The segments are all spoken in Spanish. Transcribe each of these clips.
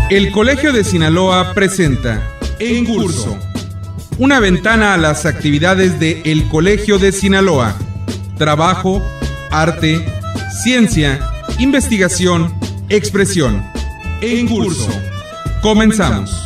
El Colegio de Sinaloa presenta En Curso, una ventana a las actividades de El Colegio de Sinaloa. Trabajo, arte, ciencia, investigación, expresión. En Curso. Comenzamos.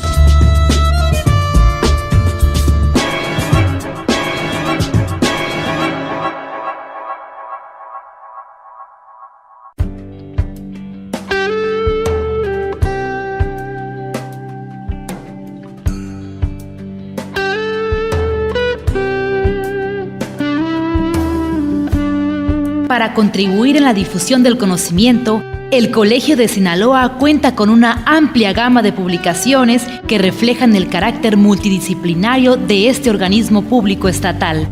Para contribuir en la difusión del conocimiento, el Colegio de Sinaloa cuenta con una amplia gama de publicaciones que reflejan el carácter multidisciplinario de este organismo público estatal.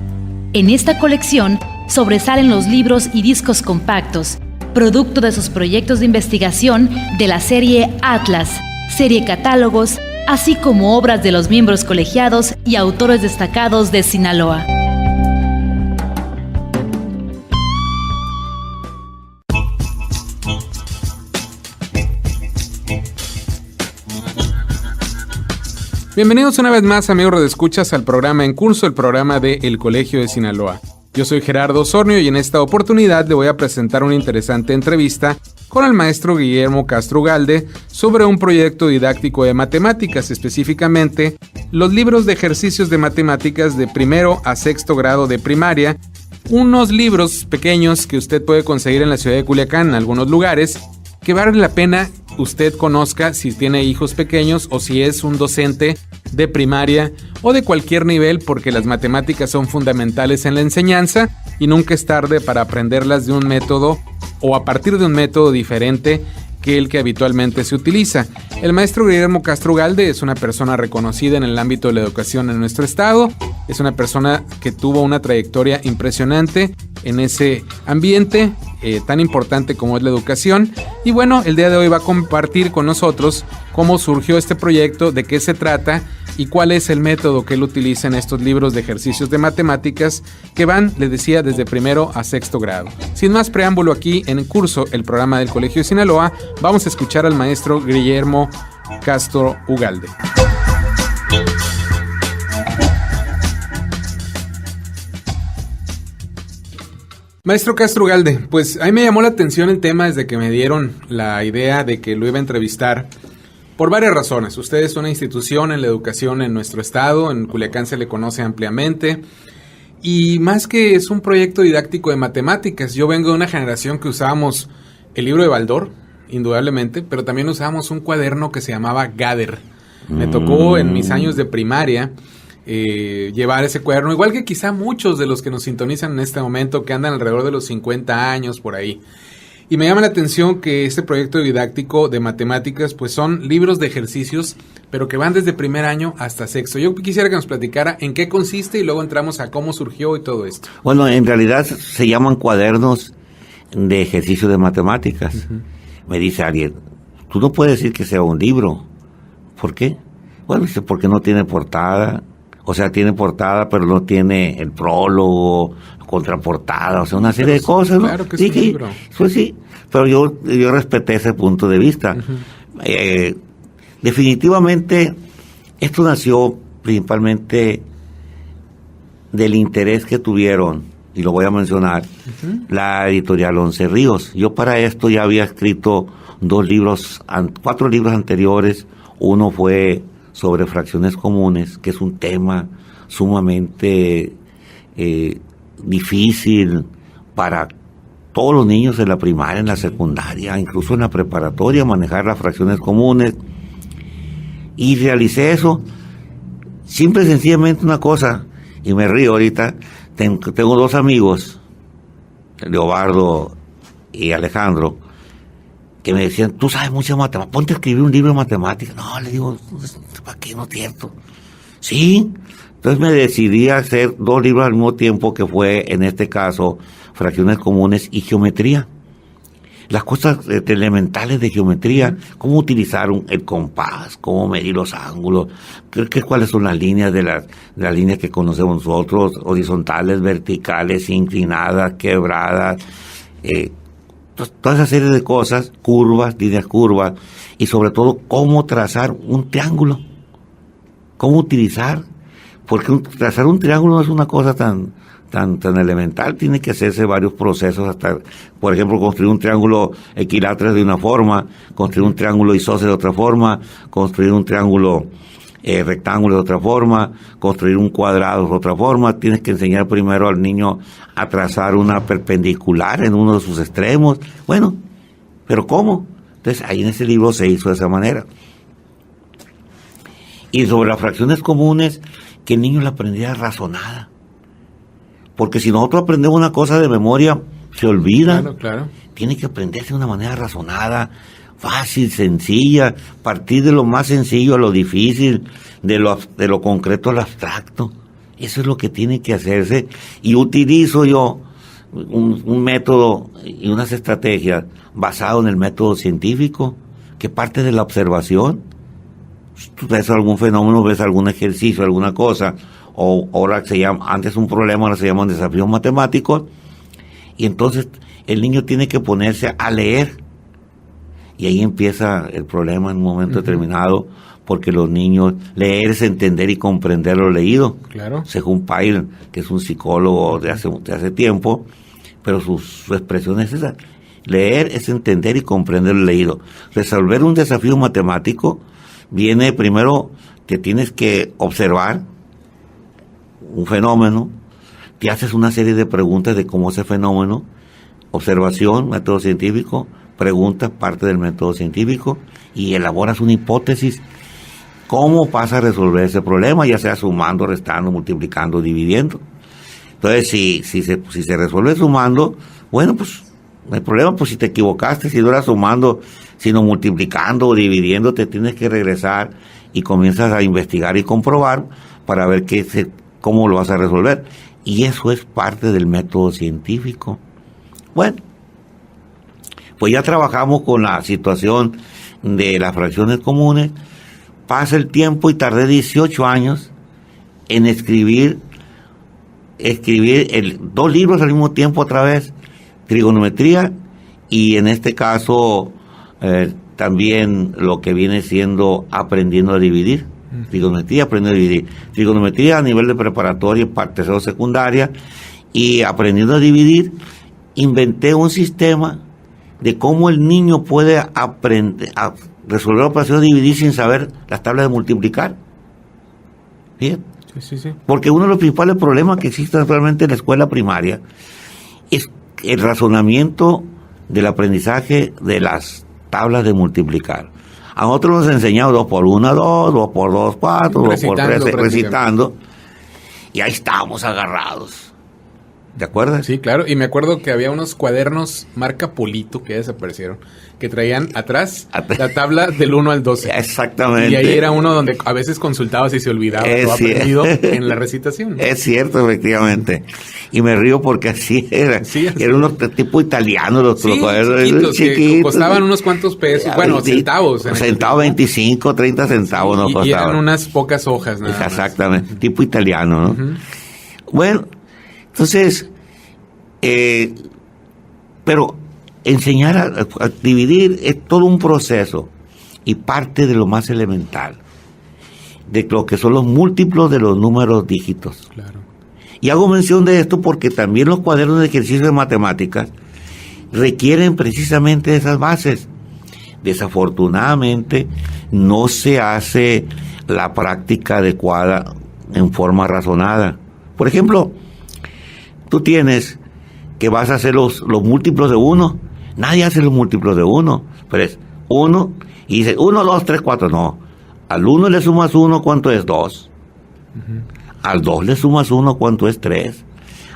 En esta colección sobresalen los libros y discos compactos, producto de sus proyectos de investigación de la serie Atlas, serie Catálogos, así como obras de los miembros colegiados y autores destacados de Sinaloa. Bienvenidos una vez más, amigos radioescuchas, al programa En Curso, el programa de El Colegio de Sinaloa. Yo soy Gerardo Osornio y en esta oportunidad le voy a presentar una interesante entrevista con el maestro Guillermo Castro Ugalde sobre un proyecto didáctico de matemáticas, específicamente los libros de ejercicios de matemáticas de primero a sexto grado de primaria, unos libros pequeños que usted puede conseguir en la ciudad de Culiacán, en algunos lugares, que vale la pena usted conozca si tiene hijos pequeños o si es un docente de primaria o de cualquier nivel, porque las matemáticas son fundamentales en la enseñanza y nunca es tarde para aprenderlas de un método o a partir de un método diferente que el que habitualmente se utiliza. El maestro Guillermo Castro Ugalde es una persona reconocida en el ámbito de la educación en nuestro estado, es una persona que tuvo una trayectoria impresionante en ese ambiente tan importante como es la educación. Y bueno, el día de hoy va a compartir con nosotros cómo surgió este proyecto, de qué se trata y cuál es el método que él utiliza en estos libros de ejercicios de matemáticas que van, les decía, desde primero a sexto grado. Sin más preámbulo, aquí en Curso, el programa del Colegio de Sinaloa, vamos a escuchar al maestro Guillermo Castro Ugalde. Maestro Castro Ugalde, pues a mí me llamó la atención el tema desde que me dieron la idea de que lo iba a entrevistar por varias razones. Usted es una institución en la educación en nuestro estado, en Culiacán se le conoce ampliamente, y más que es un proyecto didáctico de matemáticas, yo vengo de una generación que usábamos el libro de Baldor, indudablemente, pero también usábamos un cuaderno que se llamaba Gather. Me tocó en mis años de primaria llevar ese cuaderno, igual que quizá muchos de los que nos sintonizan en este momento, que andan alrededor de los 50 años por ahí. Y me llama la atención que este proyecto didáctico de matemáticas pues son libros de ejercicios, pero que van desde primer año hasta sexto. Yo quisiera que nos platicara en qué consiste y luego entramos a cómo surgió y todo esto. Bueno, en realidad se llaman cuadernos de ejercicio de matemáticas. Uh-huh. Me dice alguien, tú no puedes decir que sea un libro. ¿Por qué? Bueno, dice, porque no tiene portada. O sea, tiene portada, pero no tiene el prólogo, contraportada, o sea, una serie de cosas, ¿no? Claro que es un libro. Pues sí, pero yo respeté ese punto de vista. Uh-huh. Definitivamente, esto nació principalmente del interés que tuvieron, y lo voy a mencionar, uh-huh, la editorial Once Ríos. Yo para esto ya había escrito 4 libros anteriores. Uno fue sobre fracciones comunes, que es un tema sumamente difícil para todos los niños en la primaria, en la secundaria, incluso en la preparatoria, manejar las fracciones comunes. Y realicé eso, simple y sencillamente una cosa, y me río ahorita, tengo 2 amigos, Leobardo y Alejandro, que me decían, tú sabes mucho de matemáticas, ponte a escribir un libro de matemáticas. No, le digo, ¿para qué? No es cierto. Sí, entonces me decidí a hacer 2 libros al mismo tiempo, que fue, en este caso, fracciones comunes y geometría. Las cosas elementales de geometría, cómo utilizar el compás, cómo medir los ángulos, cuáles son las líneas de las líneas que conocemos nosotros, horizontales, verticales, inclinadas, quebradas, toda esa serie de cosas, curvas, líneas curvas, y sobre todo cómo trazar un triángulo, cómo utilizar, porque trazar un triángulo no es una cosa tan elemental, tiene que hacerse varios procesos hasta, por ejemplo, construir un triángulo equilátero de una forma, construir un triángulo isósceles de otra forma, construir un triángulo rectángulo de otra forma, construir un cuadrado de otra forma. Tienes que enseñar primero al niño a trazar una perpendicular en uno de sus extremos. Bueno, ¿pero cómo? Entonces, ahí en ese libro se hizo de esa manera. Y sobre las fracciones comunes, que el niño la aprendiera razonada. Porque si nosotros aprendemos una cosa de memoria, se olvida. Claro, claro. Tiene que aprenderse de una manera razonada, fácil, sencilla, partir de lo más sencillo a lo difícil, de lo concreto al abstracto. Eso es lo que tiene que hacerse. Y utilizo yo un método y unas estrategias basado en el método científico, que parte de la observación. Tú ves algún fenómeno, ves algún ejercicio, alguna cosa, o ahora se llama, antes un problema, ahora se llaman desafíos matemáticos, y entonces el niño tiene que ponerse a leer, y ahí empieza el problema en un momento determinado, porque los niños, leer es entender y comprender lo leído. Claro. Según Pyle, que es un psicólogo de hace tiempo, pero su expresión es esa: leer es entender y comprender lo leído. Resolver un desafío matemático viene primero que tienes que observar un fenómeno, te haces una serie de preguntas de cómo ese fenómeno, observación, método científico, preguntas, parte del método científico, y elaboras una hipótesis, cómo vas a resolver ese problema, ya sea sumando, restando, multiplicando, dividiendo. Entonces, si se resuelve sumando, bueno, pues no hay problema. Pues si te equivocaste, si no era sumando, sino multiplicando o dividiendo, te tienes que regresar y comienzas a investigar y comprobar para ver cómo lo vas a resolver. Y eso es parte del método científico. Bueno, pues ya trabajamos con la situación de las fracciones comunes. Pasa el tiempo y tardé 18 años en escribir 2 libros al mismo tiempo otra vez, trigonometría, y en este caso también lo que viene siendo aprendiendo a dividir. Trigonometría, aprendiendo a dividir. Trigonometría a nivel de preparatoria, tercero secundaria, y aprendiendo a dividir, inventé un sistema de cómo el niño puede aprender a resolver la operación de dividir sin saber las tablas de multiplicar. ¿Bien? Sí. Porque uno de los principales problemas que existen actualmente en la escuela primaria es el razonamiento del aprendizaje de las tablas de multiplicar. A nosotros nos enseñado 2 por 1, 2, 2 por 2, 4, 2 por 3, recitando, y ahí estábamos agarrados. ¿Te acuerdas? Sí, claro, y me acuerdo que había unos cuadernos marca Polito que desaparecieron, que traían atrás la tabla del 1 al 12. Exactamente. Y ahí era uno donde a veces consultabas y se olvidaba lo aprendido en la recitación, ¿no? Es cierto, efectivamente. Y me río porque así era. Sí, así era unos tipo italianos los cuadernos. Chiquitos, que costaban unos cuantos pesos, centavos. Centavos, 25, 30 centavos no costaban. Y eran unas pocas hojas, nada más. Exactamente, tipo italiano, ¿no? Bueno, entonces, pero enseñar a dividir es todo un proceso y parte de lo más elemental, de lo que son los múltiplos de los números dígitos. Claro. Y hago mención de esto porque también los cuadernos de ejercicios de matemáticas requieren precisamente esas bases. Desafortunadamente, no se hace la práctica adecuada en forma razonada. Por ejemplo, tú tienes que vas a hacer los múltiplos de 1. Nadie hace los múltiplos de 1. Pero es 1 y dice 1, 2, 3, 4. No. Al 1 le sumas 1, ¿cuánto es 2? Al 2 le sumas 1, ¿cuánto es 3?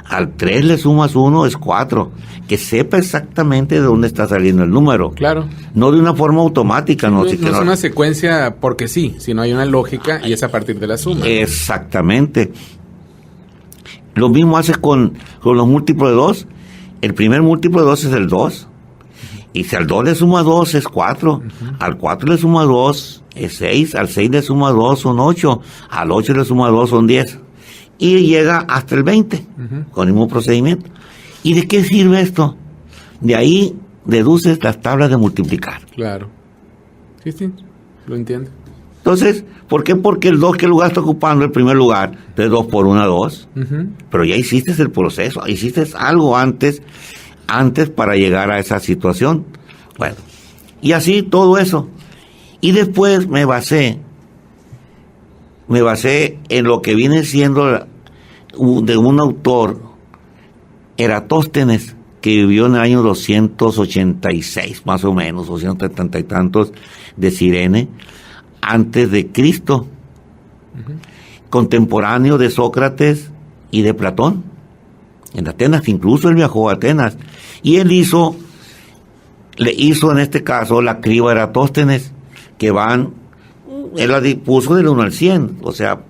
Al 3 le sumas 1, es 4. Que sepa exactamente de dónde está saliendo el número. Claro. No de una forma automática. No es una secuencia porque sí, sino hay una lógica y es a partir de la suma. Exactamente. Lo mismo haces con los múltiplos de 2. El primer múltiplo de 2 es el 2. Y si al 2 le suma 2 es 4. Al 4 le suma 2 es 6. Al 6 le suma 2 son 8. Al 8 le suma 2 son 10. Y llega hasta el 20 con el mismo procedimiento. ¿Y de qué sirve esto? De ahí deduces las tablas de multiplicar. Claro. Sí, lo entiendo. Entonces, ¿por qué? Porque el 2, ¿qué lugar está ocupando? El primer lugar. Entonces 2 por 1, 2. Pero ya hiciste el proceso, hiciste algo antes para llegar a esa situación. Bueno, y así todo eso. Y después me basé en lo que viene siendo de un autor, Eratóstenes, que vivió en el año 286, más o menos, 270 y tantos, de Cirene, antes de Cristo, contemporáneo de Sócrates y de Platón, en Atenas. Incluso él viajó a Atenas, y le hizo en este caso la criba a Eratóstenes, que él la puso del 1 al 100, o sea,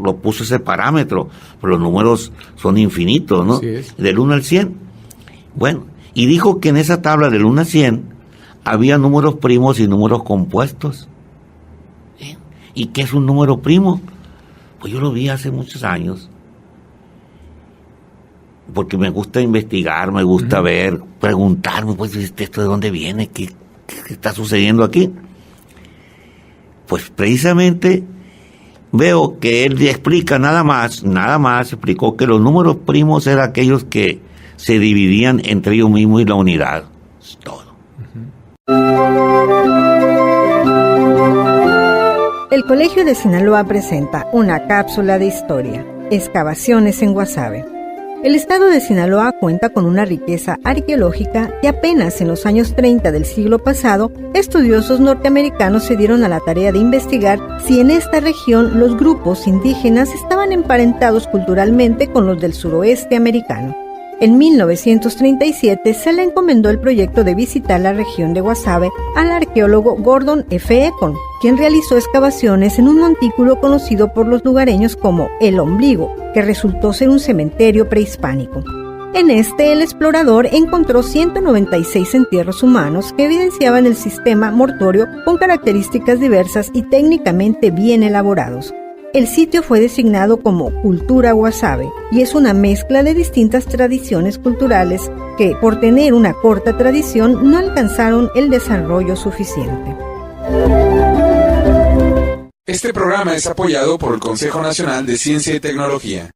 lo puso ese parámetro, pero los números son infinitos, ¿no? Del 1 al 100. Bueno, y dijo que en esa tabla del 1 al 100 había números primos y números compuestos. ¿Y qué es un número primo? Pues yo lo vi hace muchos años, porque me gusta investigar, me gusta ver, preguntarme, pues, ¿esto de dónde viene? ¿Qué está sucediendo aquí? Pues precisamente veo que él explica nada más explicó que los números primos eran aquellos que se dividían entre ellos mismos y la unidad. Es todo. El Colegio de Sinaloa presenta una cápsula de historia, excavaciones en Guasave. El estado de Sinaloa cuenta con una riqueza arqueológica y apenas en los años 30 del siglo pasado, estudiosos norteamericanos se dieron a la tarea de investigar si en esta región los grupos indígenas estaban emparentados culturalmente con los del suroeste americano. En 1937 se le encomendó el proyecto de visitar la región de Guasave al arqueólogo Gordon F. Econ, quien realizó excavaciones en un montículo conocido por los lugareños como El Ombligo, que resultó ser un cementerio prehispánico. En este, el explorador encontró 196 entierros humanos que evidenciaban el sistema mortuorio con características diversas y técnicamente bien elaborados. El sitio fue designado como Cultura Guasave y es una mezcla de distintas tradiciones culturales que, por tener una corta tradición, no alcanzaron el desarrollo suficiente. Este programa es apoyado por el Consejo Nacional de Ciencia y Tecnología.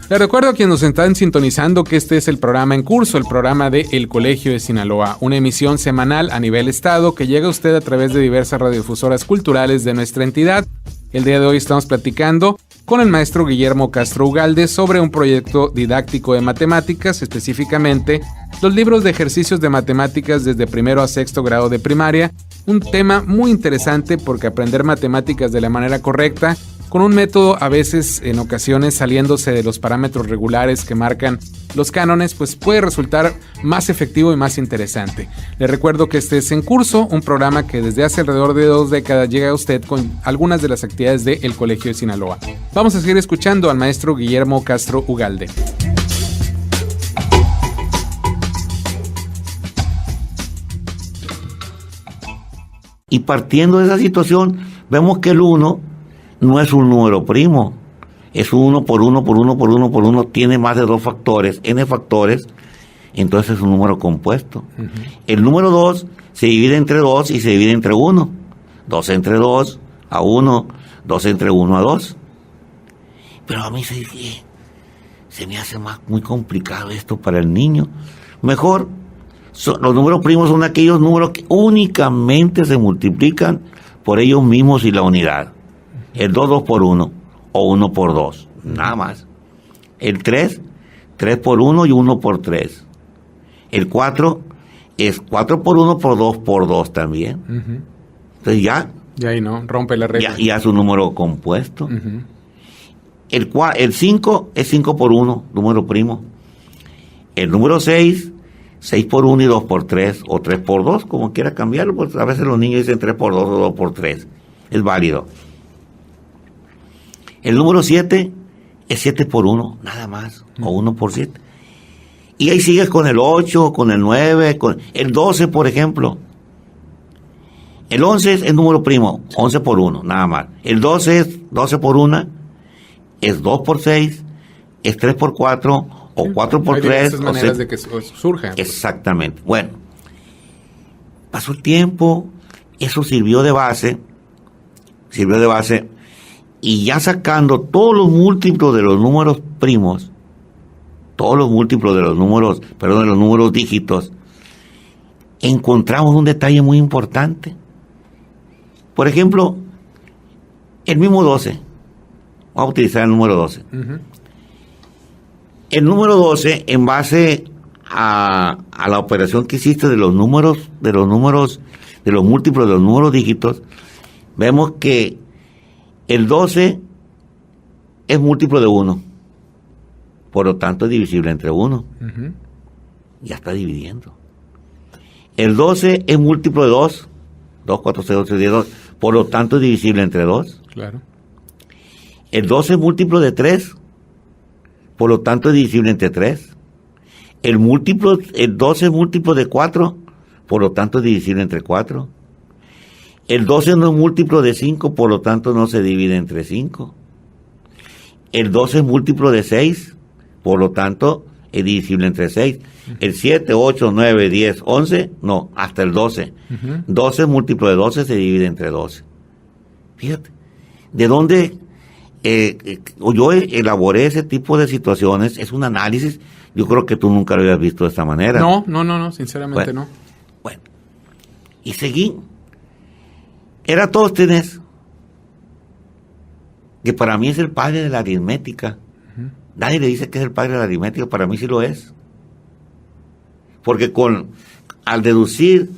Les recuerdo a quienes nos están sintonizando que este es el programa en curso, el programa de El Colegio de Sinaloa, una emisión semanal a nivel estado que llega a usted a través de diversas radiodifusoras culturales de nuestra entidad. El día de hoy estamos platicando con el maestro Guillermo Castro Ugalde sobre un proyecto didáctico de matemáticas, específicamente los libros de ejercicios de matemáticas desde primero a sexto grado de primaria, un tema muy interesante porque aprender matemáticas de la manera correcta, con un método a veces, en ocasiones, saliéndose de los parámetros regulares que marcan los cánones, pues puede resultar más efectivo y más interesante. Les recuerdo que este es En Curso, un programa que desde hace alrededor de 2 décadas llega a usted con algunas de las actividades del Colegio de Sinaloa. Vamos a seguir escuchando al maestro Guillermo Castro Ugalde. Y partiendo de esa situación, vemos que el 1 no es un número primo, es 1 por 1 por 1 por 1 por 1, tiene más de 2 factores, n factores, entonces es un número compuesto. El número 2 se divide entre 2 y se divide entre 1, 2 entre 2 a 1, 2 entre 1 a 2. Pero a mí se me hace muy complicado esto para el niño. Mejor, los números primos son aquellos números que únicamente se multiplican por ellos mismos y la unidad. El 2 por 1 o 1 por 2, nada más. El 3 por 1 y 1 por 3. El 4 es 4 por 1 por 2 también. Entonces ya ahí no, rompe la regla. Ya es un número compuesto. El 5 es 5 por 1, número primo. El número 6 por 1 y 2 por 3, o 3 por 2, como quiera cambiarlo, pues a veces los niños dicen 3 por 2 o 2 por 3. Es válido. El número 7 es 7 por 1, nada más, o 1 por 7. Y ahí sigues con el 8, con el 9, con el 12, por ejemplo. El 11 es número primo, 11 por 1, nada más. El 12 es 12 por 1, es 2 por 6, es 3 por 4 o 4 por 3. Hay maneras de que surja. Exactamente. Bueno, pasó el tiempo, eso sirvió de base, y ya sacando todos los múltiplos de los números primos, todos los múltiplos de los números, de los números dígitos, encontramos un detalle muy importante. Por ejemplo, el mismo 12. Vamos a utilizar el número 12. Uh-huh. El número 12, en base a la operación que hiciste de los múltiplos de los números dígitos, vemos que el 12 es múltiplo de 1. Por lo tanto, es divisible entre 1. Uh-huh. Ya está dividiendo. El 12 es múltiplo de 2. 2, 4, 6, 8, 10, 2. Por lo tanto, es divisible entre 2. Claro. El 12 es múltiplo de 3. Por lo tanto, es divisible entre 3. El 12 es múltiplo de 4. Por lo tanto, es divisible entre 4. El 12 no es múltiplo de 5. Por lo tanto, no se divide entre 5. El 12 es múltiplo de 6. Por lo tanto, es divisible entre 6. El 7, 8, 9, 10, 11, no, hasta el 12. Uh-huh. 12 múltiplo de 12 se divide entre 12. Fíjate, ¿de dónde yo elaboré ese tipo de situaciones? Es un análisis, yo creo que tú nunca lo habías visto de esta manera. No, sinceramente no. Bueno, y seguí. Eratóstenes, que para mí es el padre de la aritmética. Uh-huh. Nadie le dice que es el padre de la aritmética, para mí sí lo es. Porque al deducir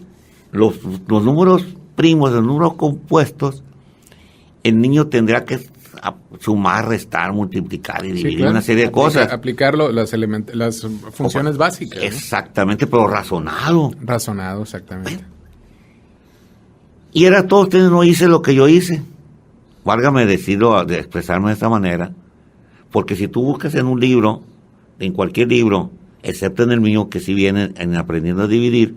los números primos, los números compuestos, el niño tendrá que sumar, restar, multiplicar y dividir, claro, una serie de cosas. Aplicarlo, las funciones básicas. Exactamente, ¿no? Pero razonado. Razonado, exactamente. Bueno. Y Eratóstenes no hice lo que yo hice. Válgame decirlo, de expresarme de esta manera. Porque si tú buscas en un libro, en cualquier libro, excepto en el mío, que sí viene en Aprendiendo a Dividir,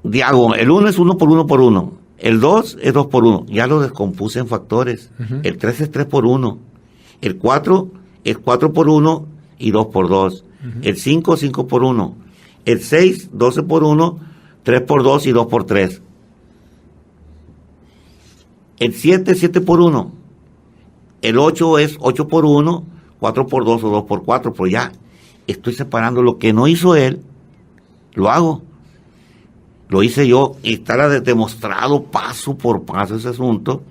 el 1 es 1 por 1 por 1, el 2 es 2 por 1, ya lo descompuse en factores. Uh-huh. El 3 es 3 por 1, el 4 es 4 por 1 y 2 por 2, uh-huh. El 5, 5 por 1, el 6, 12 por 1, 3 por 2 y 2 por 3, el 7, 7 por 1, el 8 es 8 por 1, 4 por 2 o 2 por 4, pero ya estoy separando lo que no hizo él, lo hago. Lo hice yo y está demostrado paso por paso ese asunto.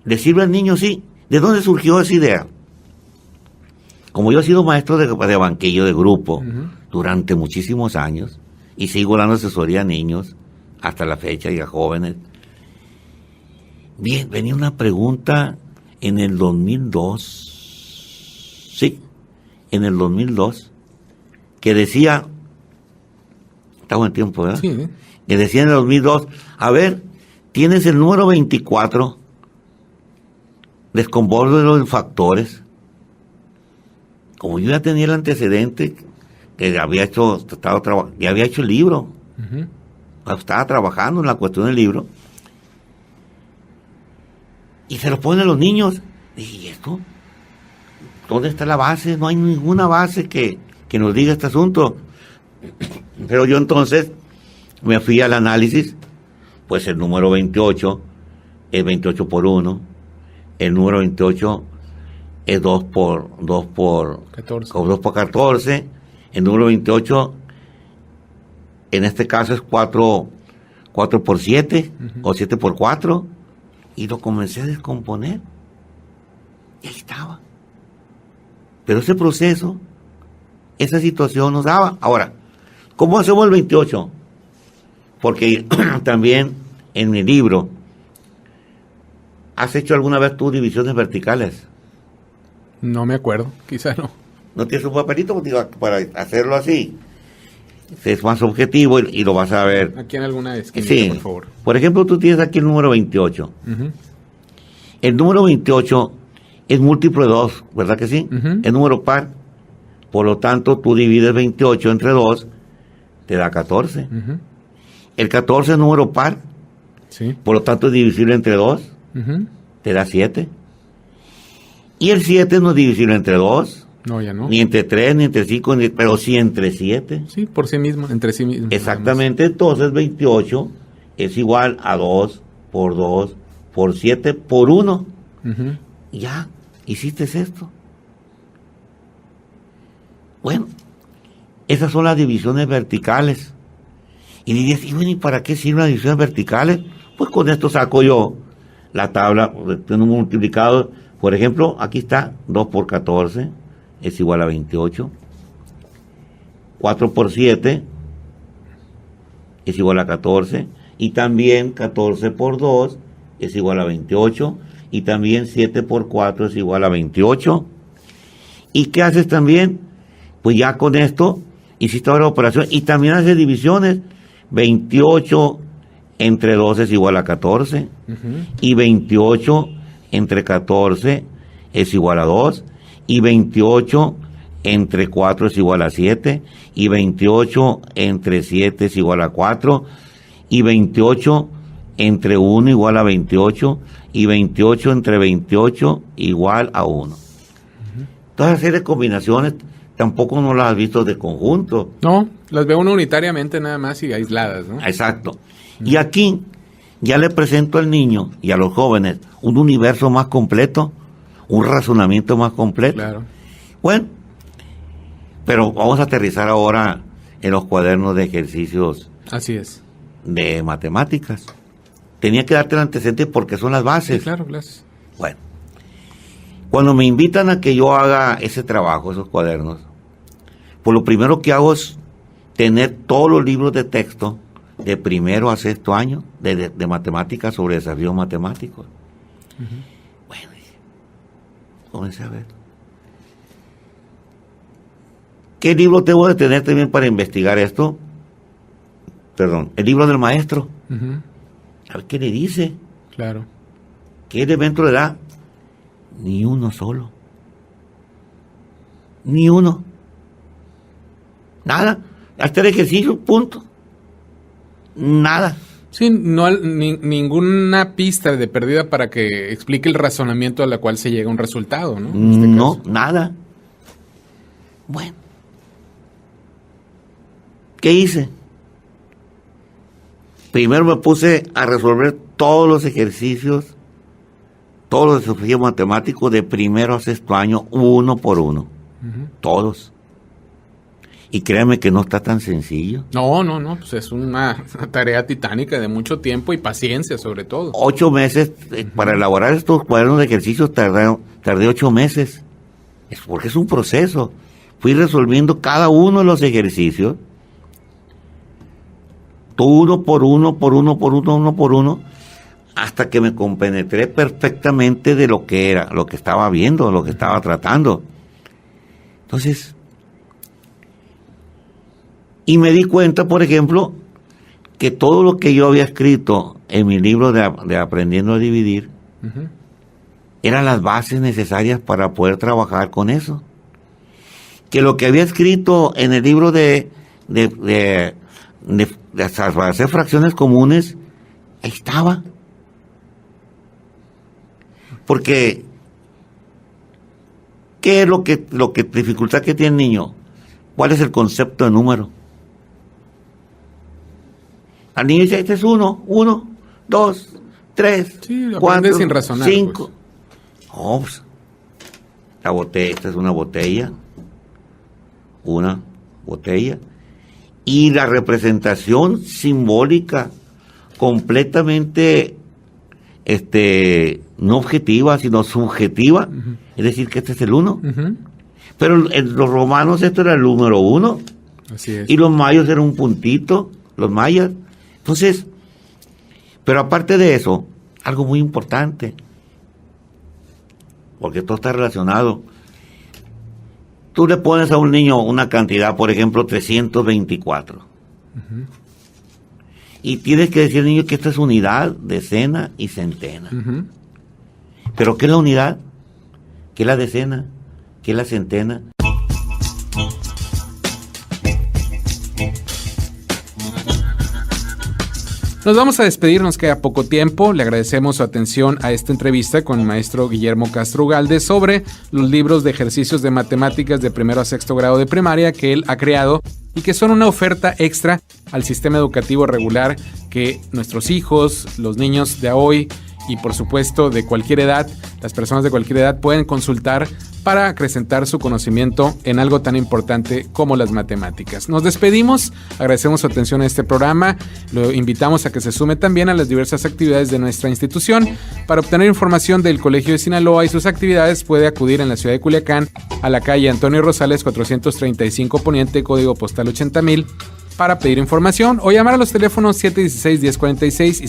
¿Le sirve al niño? Sí. ¿De dónde surgió esa idea? Como yo he sido maestro de banquillo, de grupo, uh-huh, durante muchísimos años, y sigo dando asesoría a niños hasta la fecha y a jóvenes. Bien, venía una pregunta en el 2002. Sí, en el 2002, que decía, está buen tiempo, ¿verdad? Sí. Que decía en el 2002, a ver, tienes el número 24, descompónselo en factores. Como yo ya tenía el antecedente, que ya había hecho el libro, uh-huh, estaba trabajando en la cuestión del libro, y se lo ponen a los niños. Dije, ¿y esto? ¿Dónde está la base? No hay ninguna base que nos diga este asunto. Pero yo entonces me fui al análisis. Pues el número 28 es 28 por 1. El número 28 es 2 por 14. 2 por 14. El número 28, en este caso, es 4 por 7, uh-huh, o 7 por 4. Y lo comencé a descomponer. Y ahí estaba. Pero ese proceso, esa situación nos daba. Ahora, ¿cómo hacemos el 28? Porque también en mi libro, ¿has hecho alguna vez tú divisiones verticales? No me acuerdo, quizá no. ¿No tienes un papelito para hacerlo así? Es más objetivo y lo vas a ver. Aquí en alguna esquina, sí, por favor. Por ejemplo, tú tienes aquí el número 28. Uh-huh. El número 28 es múltiplo de 2, ¿verdad que sí? Uh-huh. Es número par. Por lo tanto, tú divides 28 entre 2, te da 14. Uh-huh. El 14 es número par. Sí. Por lo tanto, es divisible entre 2, uh-huh, te da 7. Y el 7 no es divisible entre 2. No, ya no. Ni entre 3, ni entre 5, pero sí entre 7. Sí, por sí mismo, entre sí mismo. Exactamente, entonces 28 es igual a 2 por 2 por 7 por 1. Uh-huh. Ya, hiciste esto. Bueno, esas son las divisiones verticales. Y dirías, ¿y para qué sirven las divisiones verticales? Pues con esto saco yo la tabla de un multiplicado. Por ejemplo, aquí está 2 por 14 es igual a 28. 4 por 7 es igual a 14. Y también 14 por 2 es igual a 28. Y también 7 por 4 es igual a 28. ¿Y qué haces también? Pues ya con esto hiciste ahora la operación. Y también haces divisiones. 28 entre 2 es igual a 14. Uh-huh. Y 28 entre 14 es igual a 2. Y 28 entre 4 es igual a 7. Y 28 entre 7 es igual a 4. Y 28 entre 1 igual a 28. Y 28 entre 28 igual a 1. Uh-huh. Toda esa serie de combinaciones tampoco no las has visto de conjunto. No, las veo uno unitariamente nada más y aisladas, ¿no? Exacto. Uh-huh. Y aquí ya le presento al niño y a los jóvenes un universo más completo, un razonamiento más completo. Claro. Bueno, pero vamos a aterrizar ahora en los cuadernos de ejercicios. Así es. De matemáticas. Tenía que darte el antecedente porque son las bases. Sí, claro, gracias. Bueno, cuando me invitan a que yo haga ese trabajo, esos cuadernos, pues lo primero que hago es tener todos los libros de texto de primero a sexto año de matemáticas sobre desafíos matemáticos. Uh-huh. Bueno, comencé a ver. ¿Qué libro tengo de tener también para investigar esto? Perdón, el libro del maestro. Uh-huh. A ver qué le dice. Claro. ¿Qué elemento le da? Ni uno solo. Ni uno. Nada. Hasta el ejercicio, punto. Nada. Sí, no ninguna pista de perdida para que explique el razonamiento a la cual se llega a un resultado, ¿no? No, nada. Bueno. ¿Qué hice? Primero me puse a resolver todos los ejercicios, todos los desafíos matemáticos de primero a sexto año, uno por uno. Uh-huh. Todos. Y créanme que no está tan sencillo. No, pues es una tarea titánica de mucho tiempo y paciencia sobre todo. 8 meses, para elaborar estos cuadernos de ejercicios tardé 8 meses. Es porque es un proceso. Fui resolviendo cada uno de los ejercicios, uno por uno, hasta que me compenetré perfectamente de lo que era, lo que estaba viendo, lo que estaba tratando. Entonces, y me di cuenta, por ejemplo, que todo lo que yo había escrito en mi libro de Aprendiendo a Dividir, uh-huh, eran las bases necesarias para poder trabajar con eso. Que lo que había escrito en el libro de hacer fracciones comunes, ahí estaba. Porque, ¿qué es lo que dificultad que tiene el niño? ¿Cuál es el concepto de número? Al niño dice, este es 1, 2, 3, sí, 4, sin razonar, 5. Pues. Oh, pues, la botella, esta es una botella. Y la representación simbólica completamente no objetiva, sino subjetiva, uh-huh, es decir, que este es el 1. Uh-huh. Pero en los romanos esto era el número 1. Así es. Y los mayas eran un puntito, los mayas. Entonces, pero aparte de eso, algo muy importante, porque todo está relacionado. Tú le pones a un niño una cantidad, por ejemplo, 324. Uh-huh. Y tienes que decir al niño que esta es unidad, decena y centena. Uh-huh. ¿Pero qué es la unidad? ¿Qué es la decena? ¿Qué es la centena? Nos vamos a despedir, nos queda poco tiempo. Le agradecemos su atención a esta entrevista con el maestro Guillermo Castro Ugalde sobre los libros de ejercicios de matemáticas de primero a sexto grado de primaria que él ha creado y que son una oferta extra al sistema educativo regular que nuestros hijos, los niños de hoy y por supuesto de cualquier edad, las personas de cualquier edad pueden consultar para acrecentar su conocimiento en algo tan importante como las matemáticas. Nos despedimos, agradecemos su atención a este programa, lo invitamos a que se sume también a las diversas actividades de nuestra institución. Para obtener información del Colegio de Sinaloa y sus actividades puede acudir en la ciudad de Culiacán a la calle Antonio Rosales 435 Poniente, código postal 80,000, para pedir información o llamar a los teléfonos 716-1046 y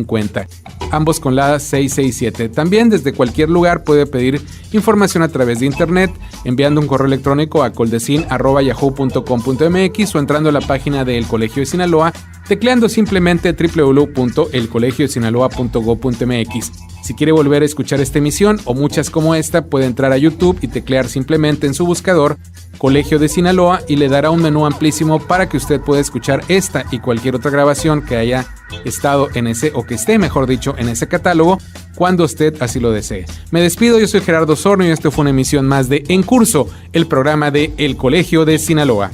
716-50, ambos con la 667. También desde cualquier lugar puede pedir información a través de internet enviando un correo electrónico a coldecin@yahoo.com.mx o entrando a la página del Colegio de Sinaloa tecleando simplemente www.elcolegiodesinaloa.go.mx. Si quiere volver a escuchar esta emisión o muchas como esta, puede entrar a YouTube y teclear simplemente en su buscador Colegio de Sinaloa y le dará un menú amplísimo para que usted pueda escuchar esta y cualquier otra grabación que haya estado en ese, o que esté mejor dicho, en ese catálogo, cuando usted así lo desee. Me despido, yo soy Gerardo Osornio y esto fue una emisión más de En Curso, el programa de El Colegio de Sinaloa.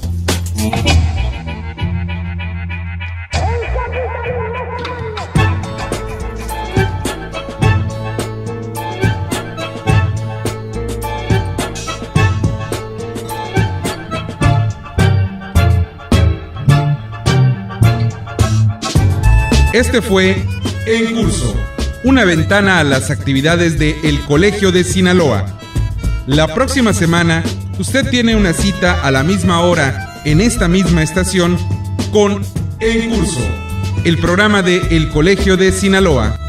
Este fue En Curso, una ventana a las actividades de El Colegio de Sinaloa. La próxima semana, usted tiene una cita a la misma hora en esta misma estación con En Curso, el programa de El Colegio de Sinaloa.